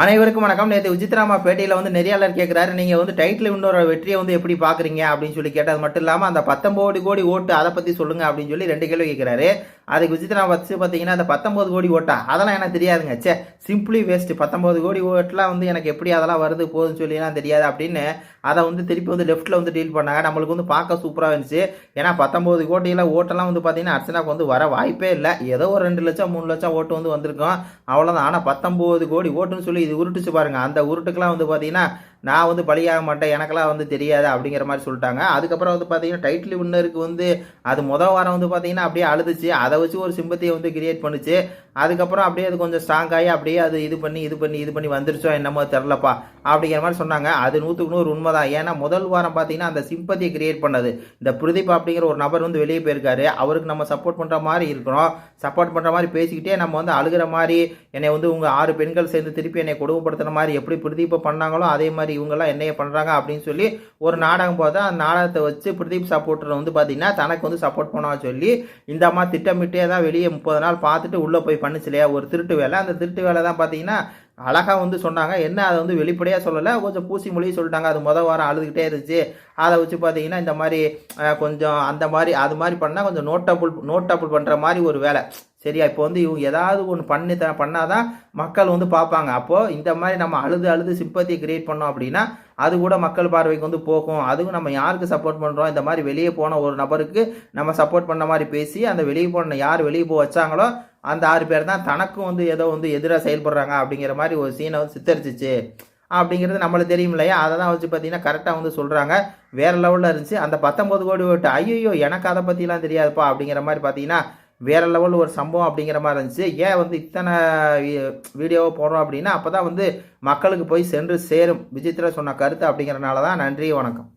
அனைவருக்கும் வணக்கம். நேற்று விசித்ராமா பேட்டியில் நெறியாளர் கேட்குறாரு, நீங்கள் டைட்டில் வின்னோட வெற்றியை எப்படி பார்க்குறீங்க அப்படின்னு சொல்லி கேட்டது மட்டும் இல்லாமல் அந்த 19 கோடி ஓட்டு அதை பற்றி சொல்லுங்கள் அப்படின்னு சொல்லி 2 கேள்வி கேட்குறாரு. அதுக்கு விசித்ரா வச்சு பார்த்தீங்கன்னா அந்த 19 கோடி ஓட்டா அதெல்லாம் எனக்கு தெரியாதுங்க, சே சிம்பிளி வேஸ்ட், 19 கோடி ஓட்டெலாம் எனக்கு எப்படி அதெல்லாம் வருது போகுதுன்னு சொல்லிலாம் தெரியாது அப்படின்னு அதை திருப்பி லெஃப்ட்டில் டீல் பண்ணாங்க. நம்மளுக்கு பார்க்க சூப்பராக இருந்துச்சு. ஏன்னா 19 கோடியில் ஓட்டெல்லாம் பார்த்தீங்கன்னா அர்ச்சனாக்கு வர வாய்ப்பே இல்லை. ஏதோ ஒரு 2 லட்சம் 3 லட்சம் ஓட்டு வந்திருக்கும், அவ்வளோதான். ஆனால் 19 கோடி ஓட்டுன்னு சொல்லி இது உருட்டுச்சு பாருங்க. அந்த உருட்டுக்கெல்லாம் பார்த்தீங்கன்னா நான் பலியாக மாட்டேன், எனக்கெல்லாம் தெரியாது அப்படிங்கிற மாதிரி சொல்லிட்டாங்க. அதுக்கப்புறம் பார்த்தீங்கன்னா டைட்டில் வின்னருக்கு அது முதல் வாரம் பார்த்தீங்கன்னா அப்படியே அழுதுச்சு. அதை வச்சு ஒரு சிம்பத்தியை கிரியேட் பண்ணுச்சு. அதுக்கப்புறம் அப்படியே அது கொஞ்சம் ஸ்ட்ராங் ஆகி அப்படியே அது இது பண்ணி வந்துருச்சோ என்னமோ தெரிலப்பா அப்படிங்கிற மாதிரி சொன்னாங்க. அது 100க்கு 100 உண்மைதான். ஏன்னா முதல் வாரம் பார்த்தீங்கன்னா அந்த சிம்பத்தியை கிரியேட் பண்ணது இந்த பிரதீப் அப்படிங்கிற ஒரு நபர் வெளியே போயிருக்காரு. அவருக்கு நம்ம சப்போர்ட் பண்ணுற மாதிரி இருக்கிறோம், சப்போர்ட் பண்ணுற மாதிரி பேசிக்கிட்டே நம்ம அழுகிற மாதிரி என்னை உங்கள் 6 பெண்கள் சேர்ந்து திருப்பி என்னை கொடுமைப்படுத்துன மாதிரி எப்படி பிரதீப்பை பண்ணாங்களோ அதே மாதிரி இவங்கெல்லாம் என்னைய பண்ணுறாங்க அப்படின்னு சொல்லி ஒரு நாடகம் பார்த்தா அந்த நாடகத்தை வச்சு பிரதீப் சப்போர்ட்டர் பார்த்தீங்கன்னா தனக்கு சப்போர்ட் பண்ண சொல்லி இந்த அம்மா திட்டமிட்டே தான் வெளியே 30 நாள் பார்த்துட்டு உள்ளே போய் பண்ணுச்சு இல்லையா ஒரு திருட்டு வேலை. அந்த திருட்டு வேலை தான் பார்த்தீங்கன்னா அழகாக சொன்னாங்க. என்ன அதை வெளிப்படையாக சொல்லலை, கொஞ்சம் பூசி மொழியை சொல்லிட்டாங்க. அது முதல் வாரம் அழுதுகிட்டே இருந்துச்சு. அதை வச்சு பார்த்தீங்கன்னா இந்த மாதிரி கொஞ்சம் அந்த மாதிரி அது மாதிரி பண்ணால் கொஞ்சம் நோட்டபுள் பண்ணுற மாதிரி ஒரு வேலை சரியா. இப்போ இவங்க ஏதாவது ஒன்று பண்ணாதான் மக்கள் பார்ப்பாங்க. அப்போது இந்த மாதிரி நம்ம அழுது சிம்பத்தியை கிரியேட் பண்ணோம் அப்படின்னா அது கூட மக்கள் பார்வைக்கு போகும். அதுவும் நம்ம யாருக்கு சப்போர்ட் பண்ணுறோம், இந்த மாதிரி வெளியே போன ஒரு நபருக்கு நம்ம சப்போர்ட் பண்ண மாதிரி பேசி அந்த வெளியே போன யார் வெளியே போக வச்சாங்களோ அந்த 6 பேர் தான் தனக்கும் ஏதோ எதிராக செயல்படுறாங்க அப்படிங்கிற மாதிரி ஒரு சீனை சித்தரிச்சிச்சு அப்படிங்கிறது நம்மளுக்கு தெரியும் இல்லையா. அதை தான் வச்சு பார்த்தீங்கன்னா கரெக்டாக சொல்கிறாங்க. வேறு லெவலில் இருந்துச்சு. அந்த 19 கோடி ஓட்டு ஐயோ எனக்கு அதை பற்றிலாம் தெரியாதுப்பா அப்படிங்கிற மாதிரி பார்த்தீங்கன்னா வேறு லெவல் ஒரு சம்பவம் அப்படிங்கிற மாதிரி இருந்துச்சு. ஏன் இத்தனை வீடியோவை போடுறோம் அப்படின்னா அப்போ தான் மக்களுக்கு போய் சென்று சேரும் விசித்ரா சொன்ன கருத்து அப்படிங்கிறனால தான். நன்றி, வணக்கம்.